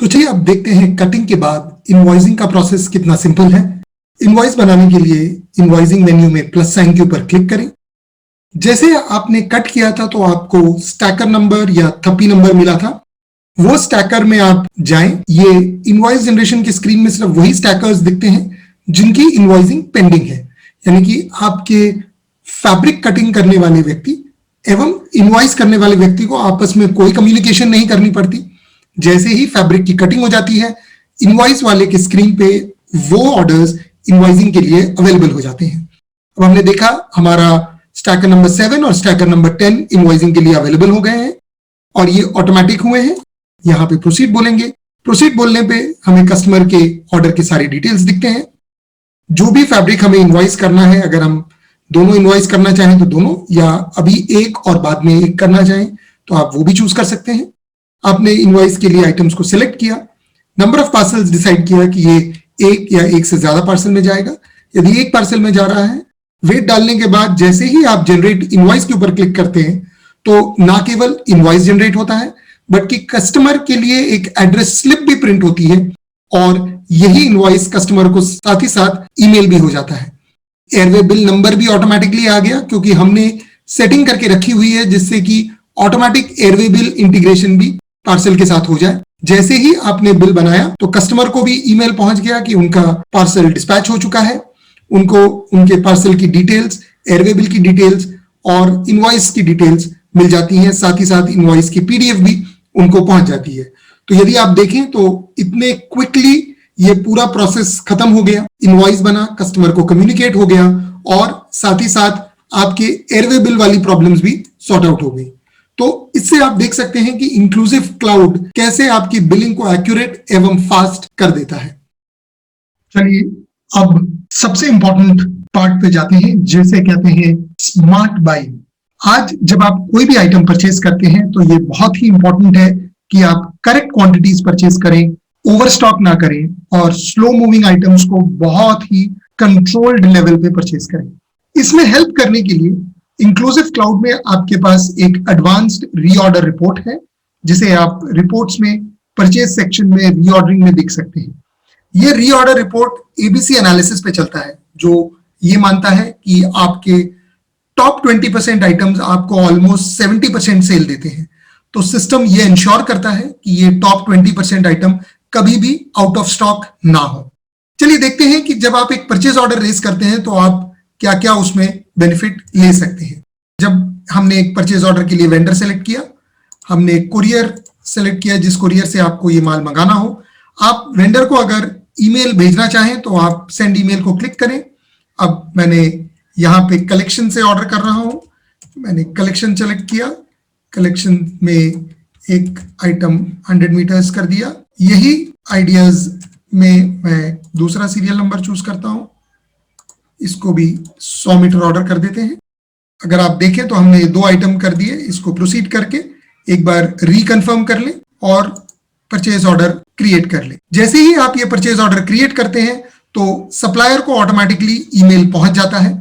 तो चलिए अब देखते हैं कटिंग के बाद इनवॉइसिंग का प्रोसेस कितना सिंपल है। इनवॉइस बनाने के लिए इनवॉइसिंग मेन्यू में प्लस साइन के ऊपर क्लिक करें। जैसे आपने कट किया था तो आपको स्टैकर नंबर या थप्पी नंबर मिला था, वो स्टैकर में आप जाएं। ये इनवॉइस जनरेशन की स्क्रीन में सिर्फ वही स्टैकर्स दिखते हैं जिनकी इनवॉइसिंग पेंडिंग है, यानी कि आपके फैब्रिक कटिंग करने वाले व्यक्ति एवं इनवॉइस करने वाले व्यक्ति को आपस में कोई कम्युनिकेशन नहीं करनी पड़ती। जैसे ही फैब्रिक की कटिंग हो जाती है, इनवॉइस वाले के स्क्रीन पे वो ऑर्डर्स इनवॉइसिंग के लिए अवेलेबल हो जाते हैं। अब हमने देखा हमारा स्टैकर नंबर 7 और स्टैकर नंबर 10 इनवॉइसिंग के लिए अवेलेबल हो गए हैं और ये ऑटोमेटिक हुए हैं। यहाँ पे प्रोसीड बोलेंगे। प्रोसीड बोलने पे हमें कस्टमर के ऑर्डर के सारे डिटेल्स दिखते हैं। जो भी फैब्रिक हमें इनवॉइस करना है, अगर हम दोनों इनवॉइस करना चाहें तो दोनों, या अभी एक और बाद में एक करना चाहें तो आप वो भी चूज कर सकते हैं। आपने इनवॉइस के लिए आइटम्स को सिलेक्ट किया, नंबर ऑफ पार्सल्स डिसाइड किया कि ये एक या एक से ज्यादा पार्सल में जाएगा। यदि एक पार्सल में जा रहा है, वेट डालने के बाद जैसे ही आप जनरेट इनवॉइस के ऊपर क्लिक करते हैं तो ना केवल इनवॉइस जनरेट होता है बल्कि कस्टमर के लिए एक एड्रेस स्लिप भी प्रिंट होती है और यही इनवॉइस कस्टमर को साथ ही साथ ईमेल भी हो जाता है। एयरवे बिल नंबर भी ऑटोमेटिकली आ गया क्योंकि हमने सेटिंग करके रखी हुई है जिससे कि ऑटोमेटिक एयरवे बिल इंटीग्रेशन भी पार्सल के साथ हो जाए। जैसे ही आपने बिल बनाया तो कस्टमर को भी ईमेल पहुंच गया कि उनका पार्सल डिस्पैच हो चुका है। उनको उनके पार्सल की डिटेल्स, एयरवे बिल की डिटेल्स और इनवॉइस की डिटेल्स मिल जाती हैं। साथ ही साथ इनवॉइस की पीडीएफ भी उनको पहुंच जाती है। तो यदि आप देखें तो इतने क्विकली ये पूरा प्रोसेस खत्म हो गया। इनवॉइस बना, कस्टमर को कम्युनिकेट हो गया और साथ ही साथ आपके एयरवे बिल वाली प्रॉब्लम्स भी सॉर्ट आउट हो गई। तो इससे आप देख सकते हैं कि इंक्लूसिव क्लाउड कैसे आपकी बिलिंग को एक्यूरेट एवं फास्ट कर देता है। चलिए अब सबसे इंपॉर्टेंट पार्ट पे जाते हैं जिसे कहते हैं स्मार्ट बाइंग। आज जब आप कोई भी आइटम परचेज करते हैं तो ये बहुत ही इंपॉर्टेंट है कि आप करेक्ट क्वांटिटीज परचेज करें, ओवरस्टॉक ना करें और स्लो मूविंग आइटम्स को बहुत ही कंट्रोल्ड लेवल पे परचेज करें। इसमें हेल्प करने के लिए इंक्लूसिव क्लाउड में आपके पास एक एडवांस्ड रीऑर्डर रिपोर्ट है जिसे आप रिपोर्ट्स में परचेज सेक्शन में रीऑर्डरिंग में देख सकते हैं। ये रीऑर्डर रिपोर्ट एबीसी एनालिसिस पे चलता है जो ये मानता है कि आपके टॉप 20% आइटम्स आपको ऑलमोस्ट 70% सेल देते हैं। तो सिस्टम ये इंश्योर करता है कि ये टॉप 20% आइटम कभी भी आउट ऑफ स्टॉक ना हो। चलिए देखते हैं कि जब आप एक परचेज ऑर्डर रेज करते हैं तो आप क्या क्या उसमें बेनिफिट ले सकते हैं। जब हमने एक परचेज ऑर्डर के लिए वेंडर सेलेक्ट किया, हमने कुरियर सेलेक्ट किया जिस कुरियर से आपको ये माल मंगाना हो। आप वेंडर को अगर ईमेल भेजना चाहें तो आप सेंड ईमेल को क्लिक करें। अब मैंने यहाँ पे कलेक्शन से ऑर्डर कर रहा हूं, मैंने कलेक्शन सेलेक्ट किया, कलेक्शन में एक आइटम 100 मीटर्स कर दिया। यही आइडियाज में मैं दूसरा सीरियल नंबर चूज करता हूं, इसको भी 100 मीटर ऑर्डर कर देते हैं। अगर आप देखें तो हमने 2 आइटम कर दिए। इसको प्रोसीड करके एक बार रिकन्फर्म कर लें और परचेज ऑर्डर क्रिएट कर लें। जैसे ही आप ये परचेज ऑर्डर क्रिएट करते हैं तो सप्लायर को ऑटोमेटिकली ईमेल पहुंच जाता है।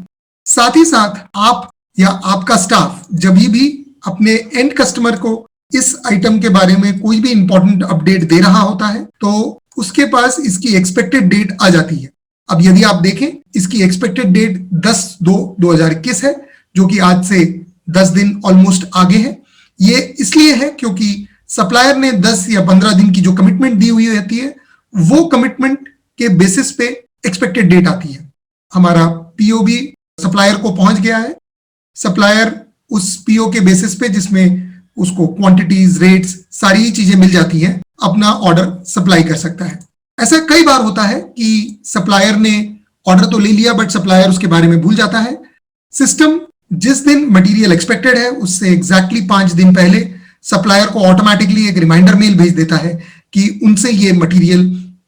साथ ही साथ आप या आपका स्टाफ जब भी अपने एंड कस्टमर को इस आइटम के बारे में कोई भी इंपॉर्टेंट अपडेट दे रहा होता है तो उसके पास इसकी एक्सपेक्टेड डेट आ जाती है। अब यदि आप देखें इसकी एक्सपेक्टेड डेट 10/2/2021 है जो कि आज से 10 दिन ऑलमोस्ट आगे है। ये इसलिए है क्योंकि सप्लायर ने 10 या 15 दिन की जो कमिटमेंट दी हुई रहती है वो कमिटमेंट के बेसिस पे एक्सपेक्टेड डेट आती है। हमारा पीओ भी सप्लायर को पहुंच गया है। सप्लायर उस पीओ के बेसिस पे जिसमें उसको क्वांटिटीज, रेट्स, सारी चीजें मिल जाती हैं, अपना ऑर्डर सप्लाई कर सकता है। ऐसा कई बार होता है कि सप्लायर ने ऑर्डर तो ले लिया बट सप्लायर उसके बारे में भूल जाता है। सिस्टम जिस दिन मटेरियल एक्सपेक्टेड है उससे एग्जैक्टली 5 दिन पहले सप्लायर को ऑटोमेटिकली एक रिमाइंडर मेल भेज देता है कि उनसे ये मटेरियल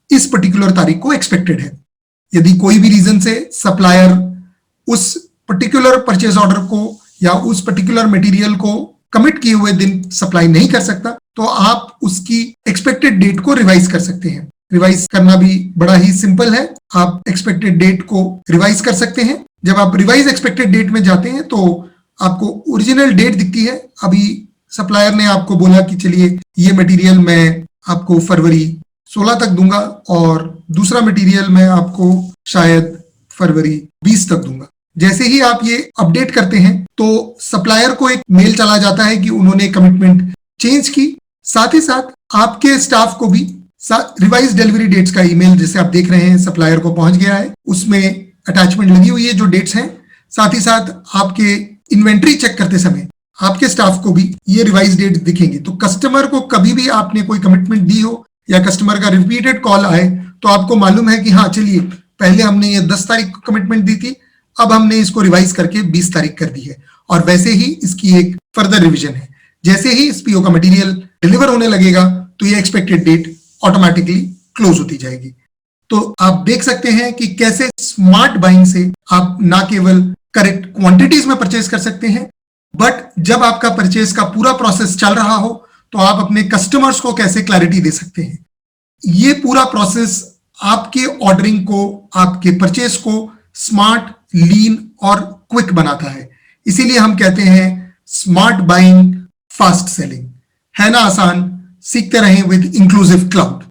इस पर्टिकुलर तारीख को एक्सपेक्टेड है। यदि कोई भी रीजन से सप्लायर उस पर्टिकुलर परचेज ऑर्डर को या उस पर्टिकुलर मटेरियल को कमिट किए हुए दिन सप्लाई नहीं कर सकता तो आप उसकी एक्सपेक्टेड डेट को रिवाइज कर सकते हैं। रिवाइज करना भी बड़ा ही सिंपल है। आप एक्सपेक्टेड डेट को रिवाइज कर सकते हैं। जब आप रिवाइज एक्सपेक्टेड डेट में जाते हैं तो आपको ओरिजिनल डेट दिखती है। अभी सप्लायर ने आपको बोला कि चलिए ये मटेरियल मैं आपको फरवरी 16 तक दूंगा और दूसरा मटेरियल मैं आपको शायद फरवरी 20 तक दूंगा। जैसे ही आप ये अपडेट करते हैं तो सप्लायर को एक मेल चला जाता है कि उन्होंने कमिटमेंट चेंज की। साथ ही साथ आपके स्टाफ को भी रिवाइज डिलीवरी डेट्स का ईमेल, जैसे आप देख रहे हैं सप्लायर को पहुंच गया है, उसमें अटैचमेंट लगी हुई है जो डेट्स हैं। साथ ही साथ आपके इन्वेंट्री चेक करते समय आपके स्टाफ को भी ये रिवाइज डेट दिखेंगे। तो कस्टमर को कभी भी आपने कोई कमिटमेंट दी हो या कस्टमर का रिपीटेड कॉल आए तो आपको मालूम है कि हाँ चलिए, पहले हमने ये 10 तारीख को कमिटमेंट दी थी, अब हमने इसको रिवाइज करके 20 तारीख कर दी है। और वैसे ही इसकी एक फर्दर रिवीजन है। जैसे ही इस पीओ का मटेरियल डिलीवर होने लगेगा तो ये एक्सपेक्टेड डेट ऑटोमेटिकली क्लोज होती जाएगी। तो आप देख सकते हैं कि कैसे स्मार्ट बाइंग से आप ना केवल करेक्ट क्वांटिटीज में परचेज कर सकते हैं, बट जब आपका परचेज का पूरा प्रोसेस चल रहा हो तो आप अपने कस्टमर्स को कैसे क्लैरिटी दे सकते हैं। ये पूरा प्रोसेस आपके ऑर्डरिंग को, आपके परचेज को स्मार्ट, लीन और क्विक बनाता है। इसीलिए हम कहते हैं स्मार्ट बाइंग, फास्ट सेलिंग। है ना आसान? सीखते रहें विद इंक्लूसिव क्लाउड।